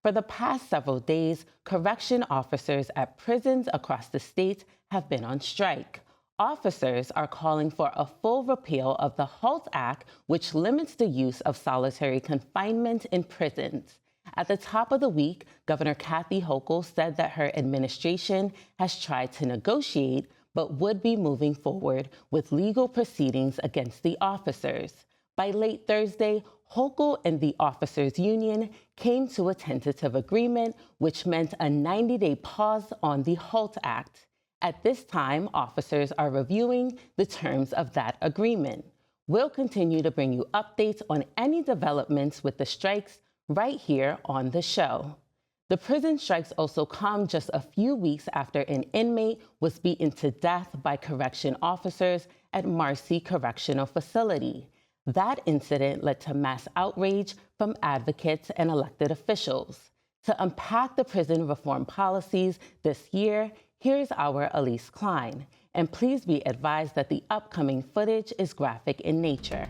For the past several days, correction officers at prisons across the state have been on strike. Officers are calling for a full repeal of the HALT Act, which limits the use of solitary confinement in prisons. At the top of the week, Governor Kathy Hochul said that her administration has tried to negotiate, but would be moving forward with legal proceedings against the officers. By late Thursday, Hochul and the officers' union came to a tentative agreement, which meant a 90-day pause on the HALT Act. At this time, officers are reviewing the terms of that agreement. We'll continue to bring you updates on any developments with the strikes right here on the show. The prison strikes also come just a few weeks after an inmate was beaten to death by correction officers at Marcy Correctional Facility. That incident led to mass outrage from advocates and elected officials. To unpack the prison reform policies this year, here's our Elise Klein. And please be advised that the upcoming footage is graphic in nature.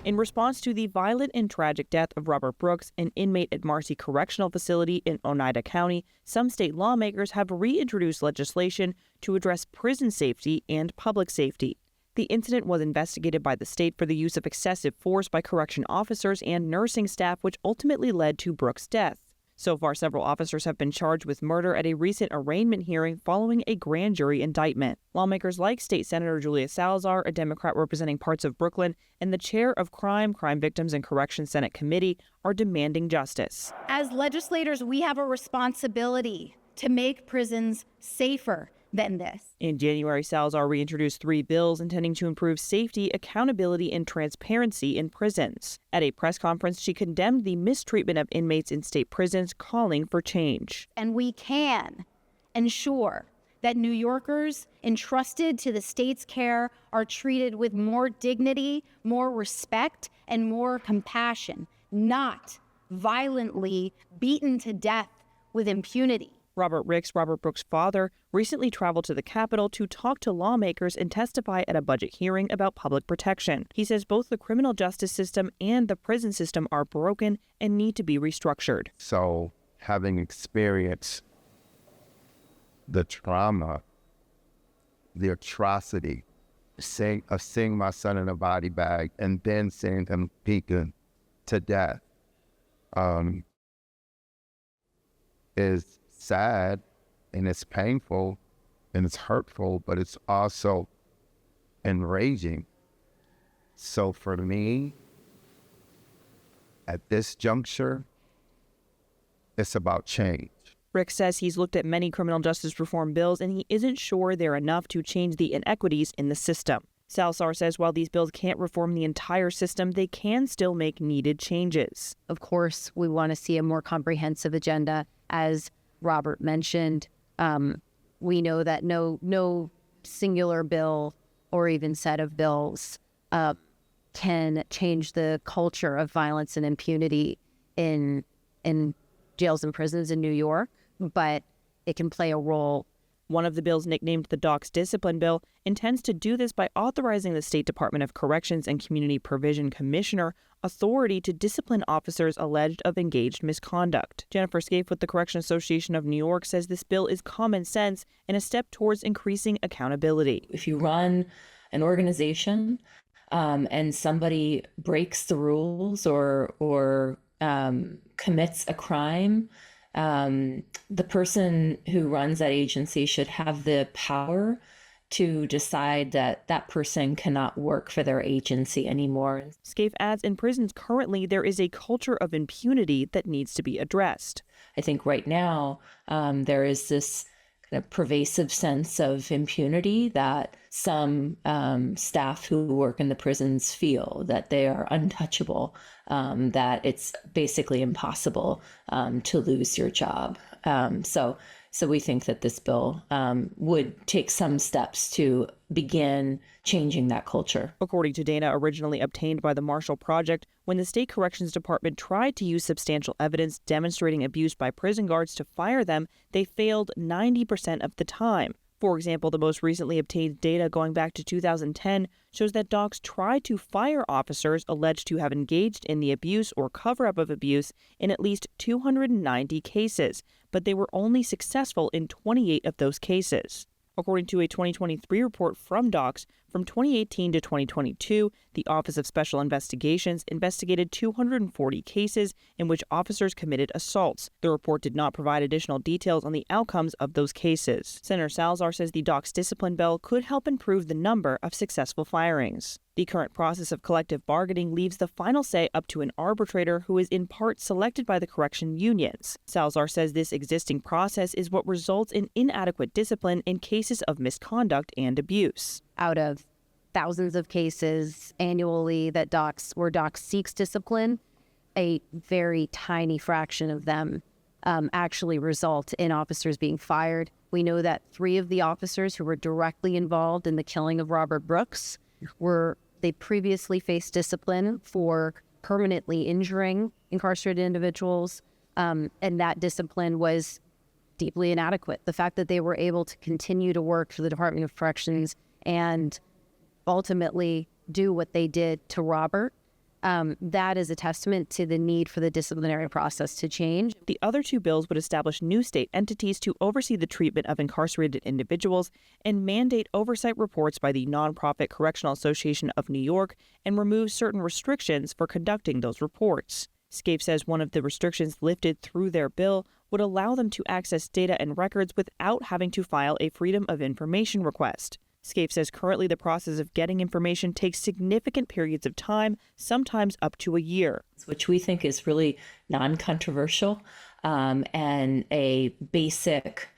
In response to the violent and tragic death of Robert Brooks, an inmate at Marcy Correctional Facility in Oneida County, some state lawmakers have reintroduced legislation to address prison safety and public safety. The incident was investigated by the state for the use of excessive force by correction officers and nursing staff, which ultimately led to Brooks' death. So far, several officers have been charged with murder at a recent arraignment hearing following a grand jury indictment. Lawmakers like State Senator Julia Salazar, a Democrat representing parts of Brooklyn, and the chair of Crime Victims and Corrections Senate Committee are demanding justice. As legislators, we have a responsibility to make prisons safer than this. In January, Salazar reintroduced 3 bills intending to improve safety, accountability, and transparency in prisons. At a press conference, she condemned the mistreatment of inmates in state prisons, calling for change. And we can ensure that New Yorkers entrusted to the state's care are treated with more dignity, more respect, and more compassion, not violently beaten to death with impunity. Robert Ricks, Robert Brooks' father, recently traveled to the Capitol to talk to lawmakers and testify at a budget hearing about public protection. He says both the criminal justice system and the prison system are broken and need to be restructured. So, having experienced the trauma, the atrocity of seeing my son in a body bag and then seeing him beaten to death is sad, and it's painful, and it's hurtful, but it's also enraging. So for me, at this juncture, it's about change. Rick says he's looked at many criminal justice reform bills, and he isn't sure they're enough to change the inequities in the system. Salazar says while these bills can't reform the entire system, they can still make needed changes. Of course, we want to see a more comprehensive agenda. As Robert mentioned, we know that no singular bill or even set of bills can change the culture of violence and impunity in jails and prisons in New York, but it can play a role. One of the bills, nicknamed the Doc's Discipline Bill, intends to do this by authorizing the State Department of Corrections and Community Provision Commissioner authority to discipline officers alleged of engaged misconduct. Jennifer Scaife with the Correction Association of New York says this bill is common sense and a step towards increasing accountability. If you run an organization and somebody breaks the rules or commits a crime, the person who runs that agency should have the power to decide that that person cannot work for their agency anymore. Scaife adds in prisons currently there is a culture of impunity that needs to be addressed. I think right now there is this kind of pervasive sense of impunity that some staff who work in the prisons feel that they are untouchable, that it's basically impossible to lose your job. So we think that this bill would take some steps to begin changing that culture. According to data originally obtained by the Marshall Project, when the State Corrections Department tried to use substantial evidence demonstrating abuse by prison guards to fire them, they failed 90% of the time. For example, the most recently obtained data going back to 2010 shows that docs tried to fire officers alleged to have engaged in the abuse or cover-up of abuse in at least 290 cases, but they were only successful in 28 of those cases. According to a 2023 report from docs, from 2018 to 2022, the Office of Special Investigations investigated 240 cases in which officers committed assaults. The report did not provide additional details on the outcomes of those cases. Senator Salazar says the docs discipline bill could help improve the number of successful firings. The current process of collective bargaining leaves the final say up to an arbitrator who is in part selected by the correction unions. Salazar says this existing process is what results in inadequate discipline in cases of misconduct and abuse. Out of thousands of cases annually that docs seeks discipline, a very tiny fraction of them actually result in officers being fired. We know that 3 of the officers who were directly involved in the killing of Robert Brooks they previously faced discipline for permanently injuring incarcerated individuals, and that discipline was deeply inadequate. The fact that they were able to continue to work for the Department of Corrections and ultimately do what they did to Robert, that is a testament to the need for the disciplinary process to change. The other 2 bills would establish new state entities to oversee the treatment of incarcerated individuals and mandate oversight reports by the nonprofit Correctional Association of New York and remove certain restrictions for conducting those reports. SCAPE says one of the restrictions lifted through their bill would allow them to access data and records without having to file a Freedom of Information request. SCAPE says currently the process of getting information takes significant periods of time, sometimes up to a year. Which we think is really non-controversial and a basic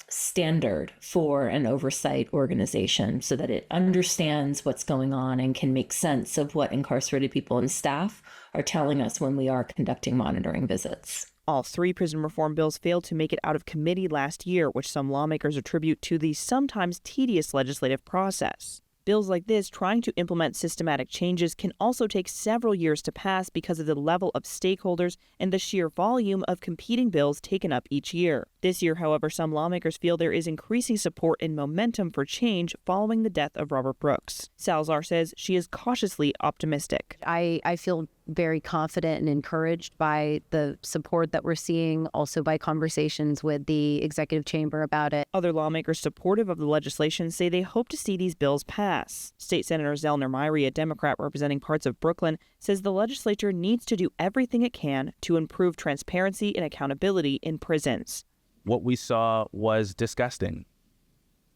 standard for an oversight organization so that it understands what's going on and can make sense of what incarcerated people and staff are telling us when we are conducting monitoring visits. All 3 prison reform bills failed to make it out of committee last year, which some lawmakers attribute to the sometimes tedious legislative process. Bills like this, trying to implement systematic changes, can also take several years to pass because of the level of stakeholders and the sheer volume of competing bills taken up each year. This year, however, some lawmakers feel there is increasing support and momentum for change following the death of Robert Brooks. Salazar says she is cautiously optimistic. I feel very confident and encouraged by the support that we're seeing, also by conversations with the executive chamber about it. Other lawmakers supportive of the legislation say they hope to see these bills pass. State Senator Zellner Myrie, a Democrat representing parts of Brooklyn, says the legislature needs to do everything it can to improve transparency and accountability in prisons. What we saw was disgusting.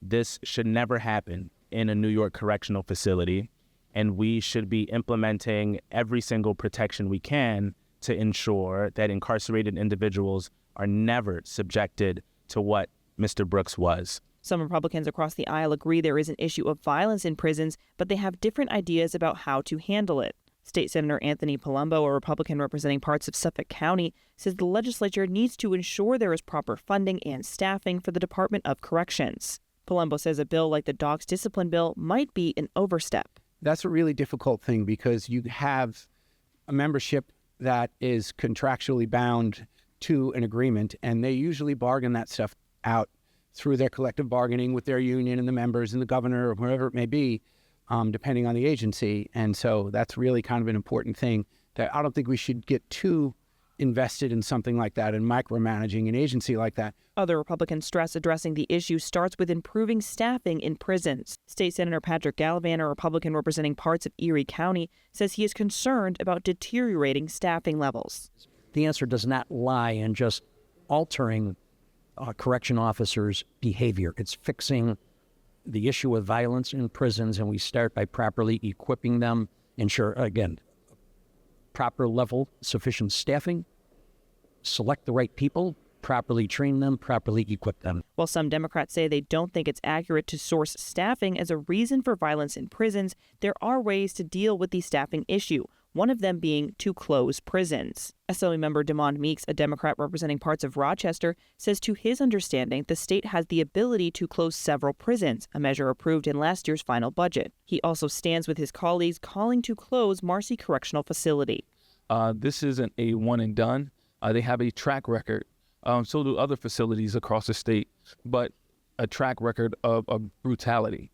This should never happen in a New York correctional facility, and we should be implementing every single protection we can to ensure that incarcerated individuals are never subjected to what Mr. Brooks was. Some Republicans across the aisle agree there is an issue of violence in prisons, but they have different ideas about how to handle it. State Senator Anthony Palumbo, a Republican representing parts of Suffolk County, says the legislature needs to ensure there is proper funding and staffing for the Department of Corrections. Palumbo says a bill like the docs discipline bill might be an overstep. That's a really difficult thing because you have a membership that is contractually bound to an agreement, and they usually bargain that stuff out through their collective bargaining with their union and the members and the governor or whoever it may be, depending on the agency. And so that's really kind of an important thing that I don't think we should get too invested in something like that and micromanaging an agency like that. Other Republicans stress addressing the issue starts with improving staffing in prisons. State Senator Patrick Gallivan, a Republican representing parts of Erie County, says he is concerned about deteriorating staffing levels. The answer does not lie in just altering correction officers' behavior. It's fixing the issue of violence in prisons, and we start by properly equipping them, ensure, again, proper level, sufficient staffing, select the right people, properly train them, properly equip them. While some Democrats say they don't think it's accurate to source staffing as a reason for violence in prisons, there are ways to deal with the staffing issue, one of them being to close prisons. Assembly member Demond Meeks, a Democrat representing parts of Rochester, says to his understanding, the state has the ability to close several prisons, a measure approved in last year's final budget. He also stands with his colleagues calling to close Marcy Correctional Facility. This isn't a one and done. They have a track record. So do other facilities across the state. But a track record of brutality,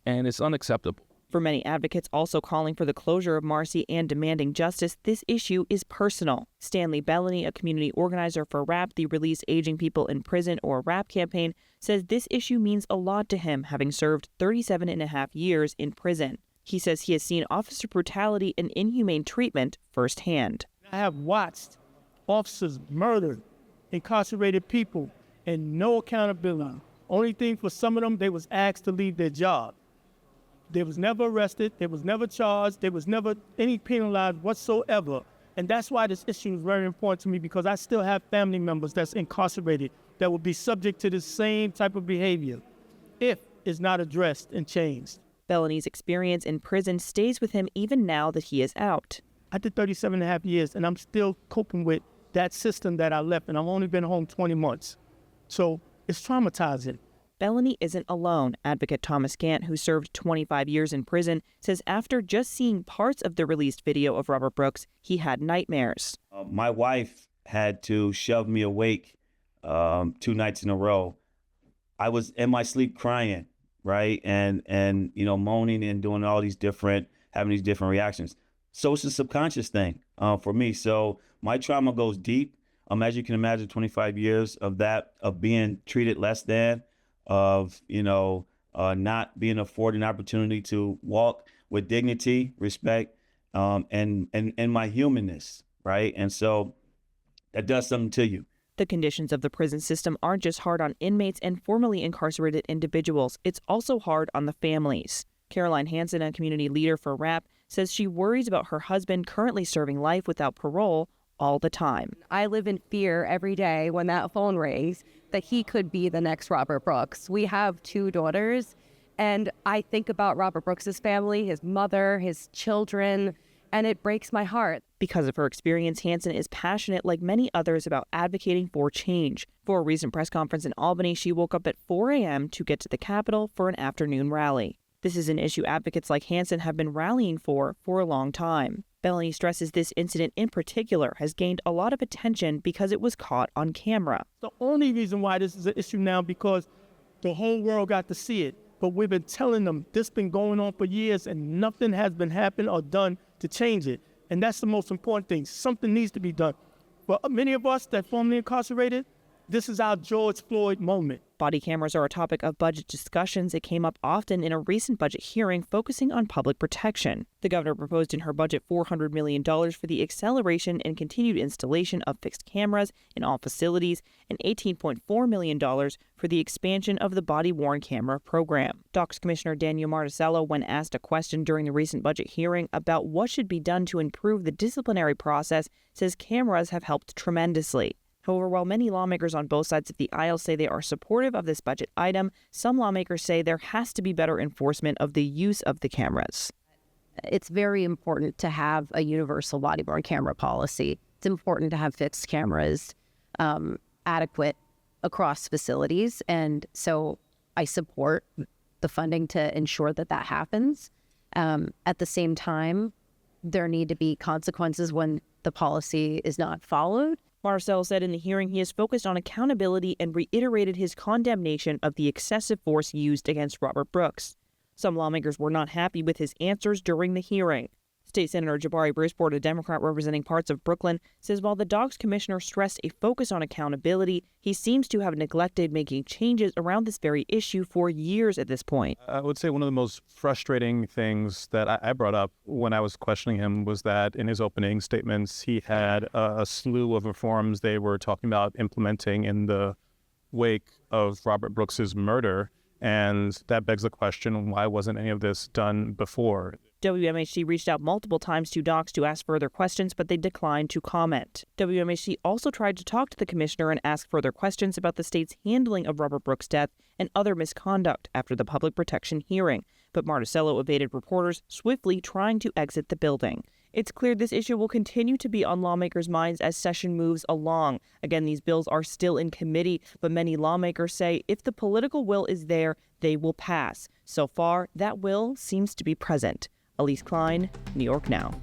and it's unacceptable. For many advocates also calling for the closure of Marcy and demanding justice, this issue is personal. Stanley Bellany, a community organizer for RAP, the Release Aging People in Prison or RAP campaign, says this issue means a lot to him, having served 37 and a half years in prison. He says he has seen officer brutality and inhumane treatment firsthand. I have watched officers murder incarcerated people and no accountability. Only thing for some of them, they was asked to leave their job. They was never arrested, they was never charged, there was never any penalized whatsoever. And that's why this issue is very important to me, because I still have family members that's incarcerated that will be subject to the same type of behavior if it's not addressed and changed. Bellany's experience in prison stays with him even now that he is out. I did 37 and a half years, and I'm still coping with that system that I left, and I've only been home 20 months. So it's traumatizing. Bellany isn't alone. Advocate Thomas Gant, who served 25 years in prison, says after just seeing parts of the released video of Robert Brooks, he had nightmares. My wife had to shove me awake 2 nights in a row. I was in my sleep crying, right? And you know, moaning and doing all these having these different reactions. So it's a subconscious thing for me. So my trauma goes deep. As you can imagine, 25 years of that, of being treated less than, of, you know, not being afforded an opportunity to walk with dignity, respect, and my humanness, right? And so that does something to you. The conditions of the prison system aren't just hard on inmates and formerly incarcerated individuals. It's also hard on the families. Caroline Hansen, a community leader for RAP, says she worries about her husband currently serving life without parole all the time. I live in fear every day when that phone rings that he could be the next Robert Brooks. We have 2 daughters, and I think about Robert Brooks's family, his mother, his children, and it breaks my heart. Because of her experience, Hansen is passionate, like many others, about advocating for change. For a recent press conference in Albany, she woke up at 4 a.m. to get to the Capitol for an afternoon rally. This is an issue advocates like Hansen have been rallying for a long time. Bellany stresses this incident in particular has gained a lot of attention because it was caught on camera. The only reason why this is an issue now because the whole world got to see it. But we've been telling them this been going on for years and nothing has been happened or done to change it. And that's the most important thing. Something needs to be done. For many of us that formerly incarcerated, this is our George Floyd moment. Body cameras are a topic of budget discussions. It came up often in a recent budget hearing focusing on public protection. The governor proposed in her budget $400 million for the acceleration and continued installation of fixed cameras in all facilities and $18.4 million for the expansion of the body-worn camera program. DOCS Commissioner Daniel Marticello, when asked a question during the recent budget hearing about what should be done to improve the disciplinary process, says cameras have helped tremendously. However, while many lawmakers on both sides of the aisle say they are supportive of this budget item, some lawmakers say there has to be better enforcement of the use of the cameras. It's very important to have a universal body-worn camera policy. It's important to have fixed cameras adequate across facilities. And so I support the funding to ensure that that happens. At the same time, there need to be consequences when the policy is not followed. Marcel said in the hearing he is focused on accountability and reiterated his condemnation of the excessive force used against Robert Brooks. Some lawmakers were not happy with his answers during the hearing. State Senator Jabari Bruceport, a Democrat representing parts of Brooklyn, says while the DOCS commissioner stressed a focus on accountability, he seems to have neglected making changes around this very issue for years at this point. I would say one of the most frustrating things that I brought up when I was questioning him was that in his opening statements, he had a slew of reforms they were talking about implementing in the wake of Robert Brooks's murder. And that begs the question, why wasn't any of this done before? WMHC reached out multiple times to DOCS to ask further questions, but they declined to comment. WMHC also tried to talk to the commissioner and ask further questions about the state's handling of Robert Brooks' death and other misconduct after the public protection hearing, but Marticello evaded reporters, swiftly trying to exit the building. It's clear this issue will continue to be on lawmakers' minds as session moves along. Again, these bills are still in committee, but many lawmakers say if the political will is there, they will pass. So far, that will seems to be present. Elise Klein, New York Now.